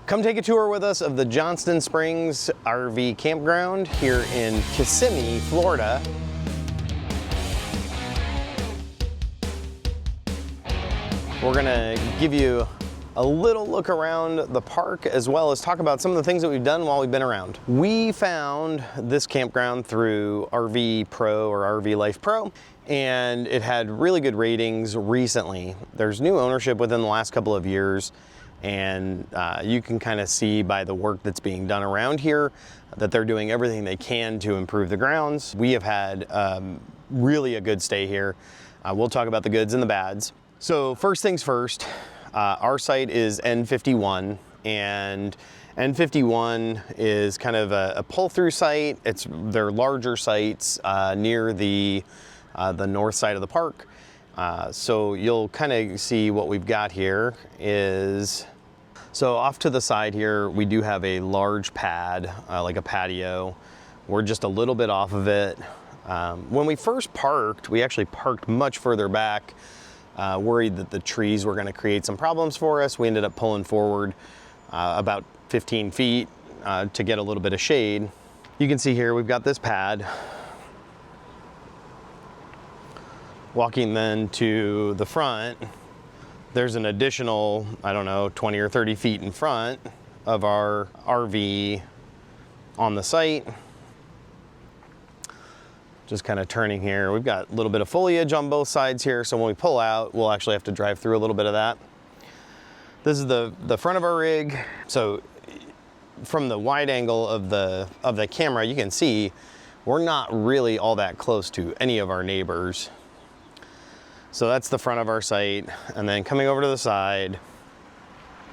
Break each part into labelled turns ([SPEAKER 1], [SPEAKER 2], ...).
[SPEAKER 1] Come take a tour with us of the Johnston Springs RV Campground here in Kissimmee, Florida. We're gonna give you a little look around the park as well as talk about some of the things that we've done while we've been around. We found this campground through RV Pro or RV Life Pro, and it had really good ratings recently. There's new ownership within the last couple of years, and you can kind of see by the work that's being done around here that they're doing everything they can to improve the grounds. We have had really a good stay here. We'll talk about the goods and the bads. So first things first, our site is N51, and N51 is kind of a pull-through site. They're larger sites near the north side of the park. So you'll kind of see what we've got here is, so off to the side here, we do have a large pad, like a patio. We're just a little bit off of it. When we first parked, we actually parked much further back, worried that the trees were gonna create some problems for us. We ended up pulling forward about 15 feet to get a little bit of shade. You can see here, we've got this pad. Walking then to the front, there's an additional, I don't know, 20 or 30 feet in front of our RV on the site. Just kind of turning here. We've got a little bit of foliage on both sides here, so when we pull out, we'll actually have to drive through a little bit of that. This is the front of our rig. So from the wide angle of the camera, you can see we're not really all that close to any of our neighbors. So that's the front of our site. And then coming over to the side,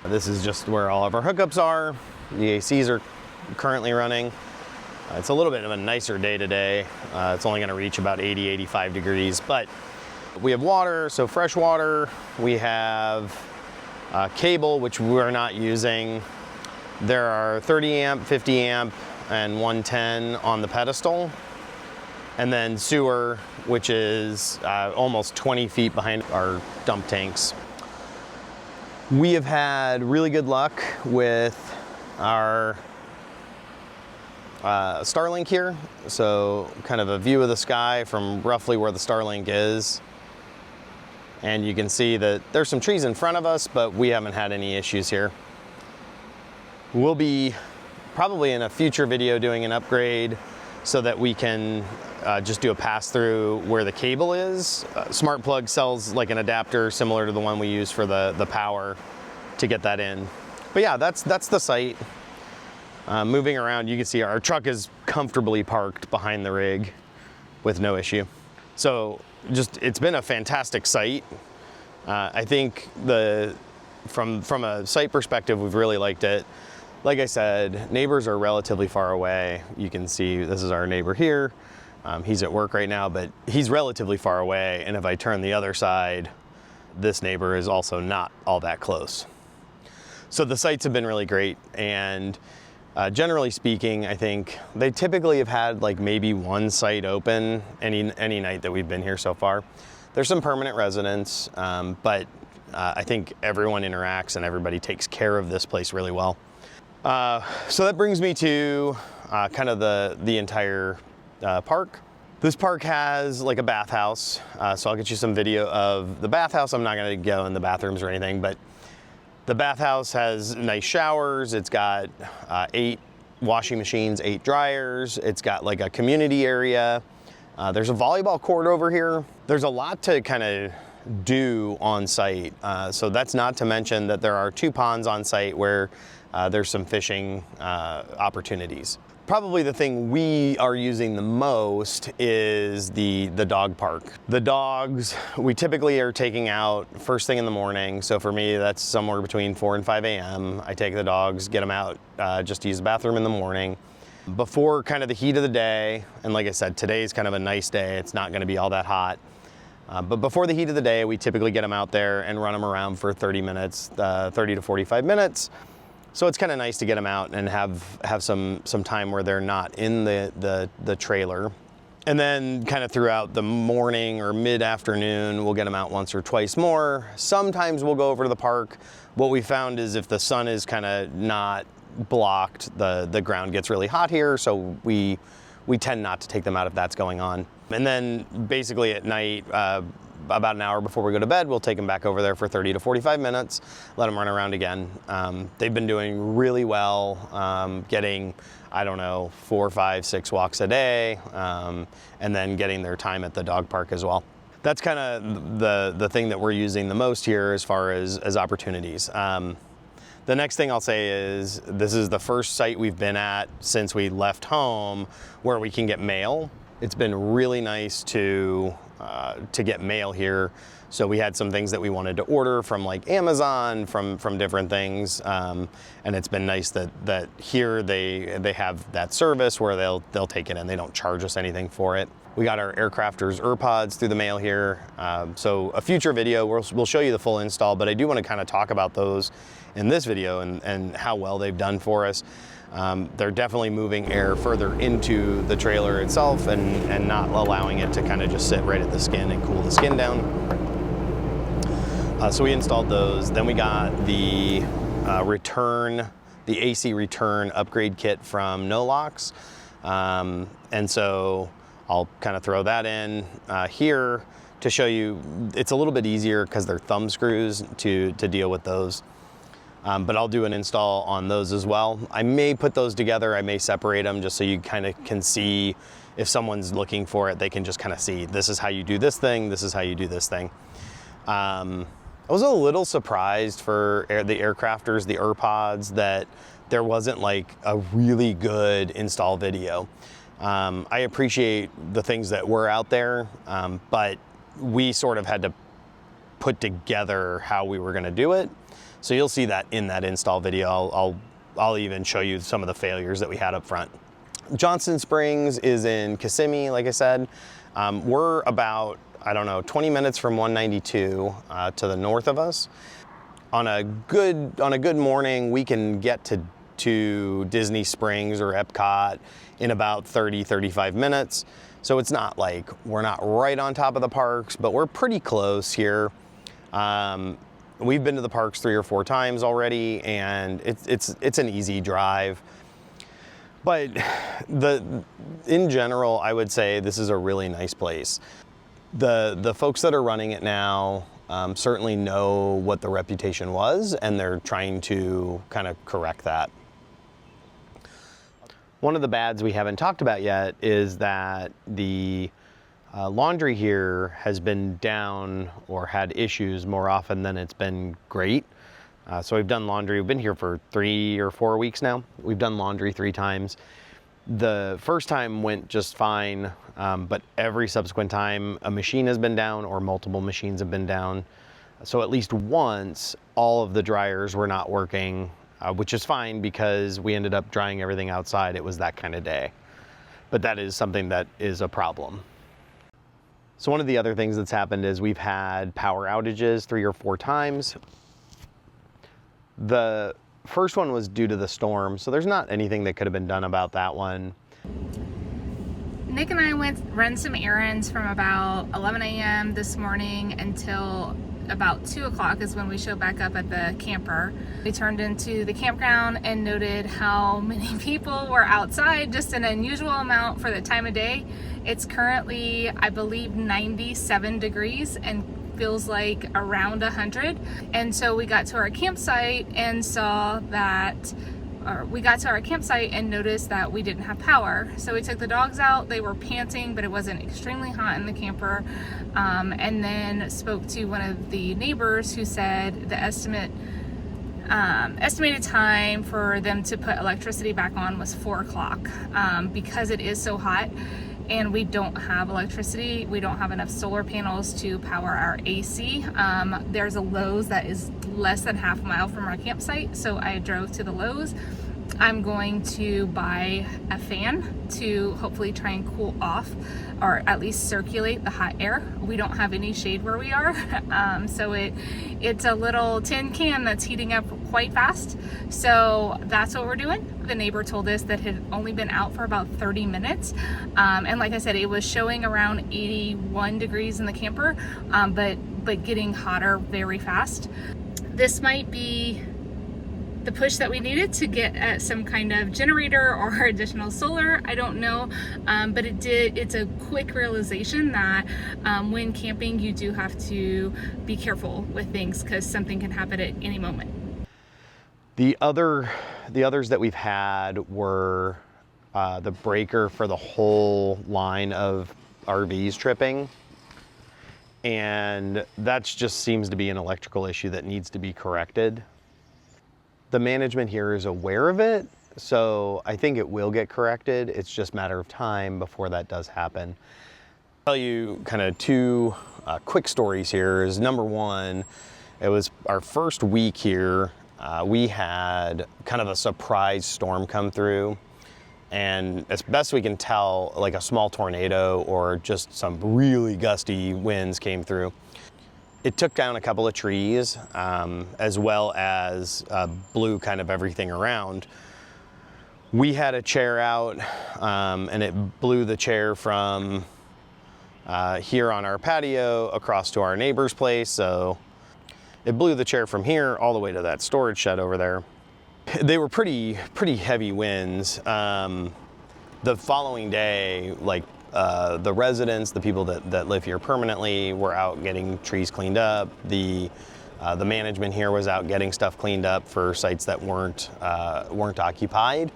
[SPEAKER 1] this is just where all of our hookups are. The ACs are currently running. It's a little bit of a nicer day today. It's only gonna reach about 80, 85 degrees, but we have water, so fresh water. We have cable, which we're not using. There are 30 amp, 50 amp, and 110 on the pedestal. And then sewer, which is almost 20 feet behind our dump tanks. We have had really good luck with our Starlink here. So kind of a view of the sky from roughly where the Starlink is. And you can see that there's some trees in front of us, but we haven't had any issues here. We'll be probably in a future video doing an upgrade so that we can just do a pass-through where the cable is. Smart Plug sells like an adapter similar to the one we use for the power to get that in. But yeah, that's the site. Moving around, you can see our truck is comfortably parked behind the rig with no issue. So it's been a fantastic site. I think from a site perspective, we've really liked it. Like I said, neighbors are relatively far away. You can see this is our neighbor here. He's at work right now, but he's relatively far away. And if I turn the other side, this neighbor is also not all that close. So the sites have been really great. And generally speaking, I think they typically have had like maybe one site open any night that we've been here so far. There's some permanent residents, but I think everyone interacts and everybody takes care of this place really well. So that brings me to kind of the entire park. This park has like a bathhouse, so I'll get you some video of the bathhouse. I'm not gonna go in the bathrooms or anything, but the bathhouse has nice showers. It's got 8 washing machines, 8 dryers. It's got like a community area. There's a volleyball court over here. There's a lot to kind of do on site. So that's not to mention that there are 2 ponds on site where there's some fishing opportunities. Probably the thing we are using the most is the dog park. The dogs, we typically are taking out first thing in the morning. So for me, that's somewhere between 4 and 5 a.m. I take the dogs, get them out just to use the bathroom in the morning. Before kind of the heat of the day, and like I said, today's kind of a nice day. It's not gonna be all that hot. But before the heat of the day, we typically get them out there and run them around for 30 minutes, 30 to 45 minutes. So it's kind of nice to get them out and have some time where they're not in the trailer. And then kind of throughout the morning or mid-afternoon, we'll get them out once or twice more. Sometimes we'll go over to the park. What we found is if the sun is kind of not blocked, the ground gets really hot here, so we tend not to take them out if that's going on. And then basically at night, about an hour before we go to bed, we'll take them back over there for 30 to 45 minutes, let them run around again. They've been doing really well, getting, I don't know, 4, 5, 6 walks a day, and then getting their time at the dog park as well. That's kind of the thing that we're using the most here as far as opportunities. The next thing I'll say is this is the first site we've been at since we left home where we can get mail. It's been really nice to get mail here. So we had some things that we wanted to order from like Amazon, from different things, and it's been nice that here they have that service where they'll take it and they don't charge us anything for it. We got our Airkrafters Erpods through the mail here. So a future video, we'll show you the full install, but I do want to kind of talk about those in this video and how well they've done for us. They're definitely moving air further into the trailer itself and not allowing it to kind of just sit right at the skin and cool the skin down. So we installed those. Then we got the AC return upgrade kit from Nolox. And so I'll kind of throw that in here to show you. It's a little bit easier because they're thumb screws to deal with those. But I'll do an install on those as well. I may put those together, I may separate them just so you kind of can see if someone's looking for it, they can just kind of see this is how you do this thing, this is how you do this thing. I was a little surprised for the Airkrafters, the Erpods, that there wasn't like a really good install video. I appreciate the things that were out there, but we sort of had to put together how we were gonna do it. So you'll see that in that install video. I'll even show you some of the failures that we had up front. Johnston Springs is in Kissimmee, like I said. We're about, I don't know, 20 minutes from 192 to the north of us. On a good morning, we can get to Disney Springs or Epcot in about 30, 35 minutes. So it's not like we're not right on top of the parks, but we're pretty close here. We've been to the parks 3 or 4 times already, and it's an easy drive. But in general, I would say this is a really nice place. The folks that are running it now certainly know what the reputation was, and they're trying to kind of correct that. One of the bads we haven't talked about yet is that the laundry here has been down or had issues more often than it's been great. So we've done laundry. We've been here for 3 or 4 weeks now. We've done laundry 3 times. The first time went just fine, but every subsequent time a machine has been down or multiple machines have been down. So at least once all of the dryers were not working, which is fine because we ended up drying everything outside. It was that kind of day. But that is something that is a problem. So one of the other things that's happened is we've had power outages 3 or 4 times. The first one was due to the storm, so there's not anything that could have been done about that one.
[SPEAKER 2] Nick and I ran some errands from about 11 a.m. this morning until about 2 o'clock is when we showed back up at the camper. We turned into the campground and noted how many people were outside, just an unusual amount for the time of day. It's currently, I believe, 97 degrees and feels like around 100. And so we got to our campsite and saw that, we got to our campsite and noticed that we didn't have power. So we took the dogs out. They were panting, but it wasn't extremely hot in the camper. And then spoke to one of the neighbors who said the estimated time for them to put electricity back on was 4 o'clock. Because it is so hot and we don't have electricity, we don't have enough solar panels to power our AC. There's a Lowe's that is less than half a mile from our campsite, so I drove to the Lowe's. I'm going to buy a fan to hopefully try and cool off or at least circulate the hot air. We don't have any shade where we are, so it's a little tin can that's heating up quite fast. So that's what we're doing. The neighbor told us that it had only been out for about 30 minutes. And like I said, it was showing around 81 degrees in the camper, but getting hotter very fast. This might be the push that we needed to get at some kind of generator or additional solar. I don't know, but it's a quick realization that when camping, you do have to be careful with things because something can happen at any moment.
[SPEAKER 1] The others that we've had were the breaker for the whole line of RVs tripping. And that just seems to be an electrical issue that needs to be corrected. The management here is aware of it, so I think it will get corrected. It's just a matter of time before that does happen. I'll tell you kind of two quick stories here. Is number one, it was our first week here. We had kind of a surprise storm come through, and as best we can tell, like a small tornado or just some really gusty winds came through. It took down a couple of trees, as well as blew kind of everything around. We had a chair out, and it blew the chair from here on our patio across to our neighbor's place. So it blew the chair from here all the way to that storage shed over there. They were pretty heavy winds. The following day, like the residents, the people that live here permanently, were out getting trees cleaned up. The management here was out getting stuff cleaned up for sites that weren't occupied.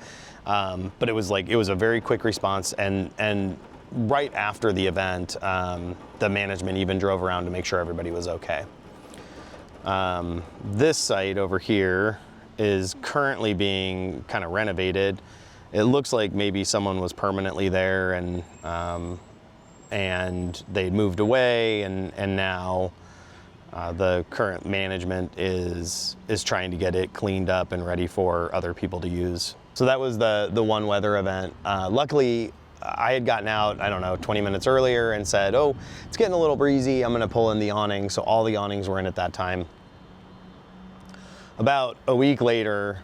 [SPEAKER 1] But it was a very quick response, and right after the event, the management even drove around to make sure everybody was okay. This site over here is currently being kind of renovated. It looks like maybe someone was permanently there and they moved away, and now the current management is trying to get it cleaned up and ready for other people to use. So that was the one weather event. Luckily, I had gotten out, I don't know, 20 minutes earlier and said, oh, it's getting a little breezy, I'm gonna pull in the awnings. So all the awnings were in at that time. About a week later,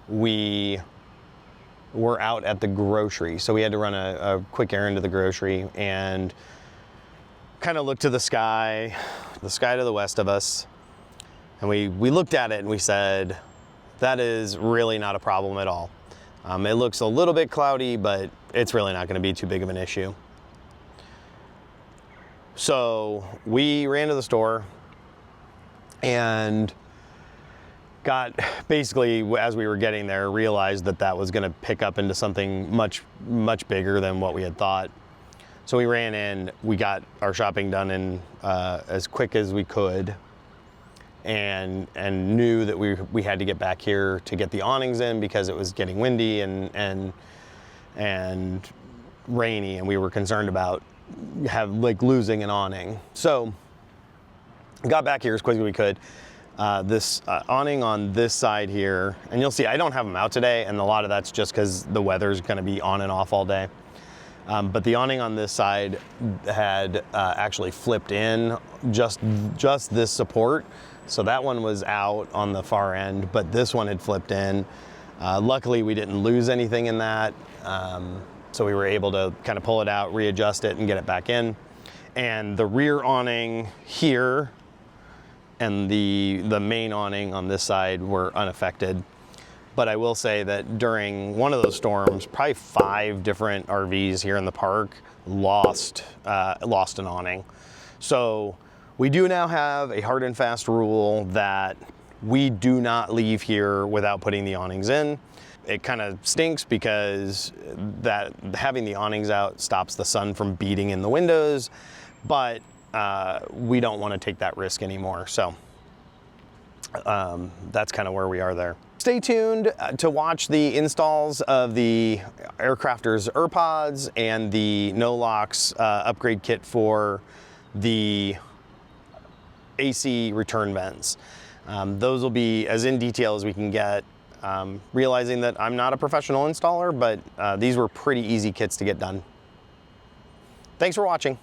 [SPEAKER 1] we were out at the grocery. So we had to run a quick errand to the grocery and kind of looked to the sky to the west of us. And we looked at it and we said, that is really not a problem at all. It looks a little bit cloudy, but it's really not going to be too big of an issue. So we ran to the store and got, basically, as we were getting there, realized that was going to pick up into something much bigger than what we had thought. So we ran in, we got our shopping done in as quick as we could, and knew that we had to get back here to get the awnings in because it was getting windy and rainy, and we were concerned about losing an awning. So got back here as quick as we could. This awning on this side here, and you'll see I don't have them out today, and a lot of that's just because the weather's going to be on and off all day. But the awning on this side had actually flipped in just this support. So that one was out on the far end, but this one had flipped in. Luckily, we didn't lose anything in that. So we were able to kind of pull it out, readjust it, and get it back in. And the rear awning here and the main awning on this side were unaffected. But I will say that during one of those storms, probably 5 different RVs here in the park lost an awning. So we do now have a hard and fast rule that we do not leave here without putting the awnings in. It kind of stinks because that having the awnings out stops the sun from beating in the windows, but we don't want to take that risk anymore. So that's kind of where we are there. Stay tuned to watch the installs of the Airkrafters Erpods and the Nolox upgrade kit for the AC return vents. Those will be as in detail as we can get, realizing that I'm not a professional installer, but these were pretty easy kits to get done. Thanks for watching.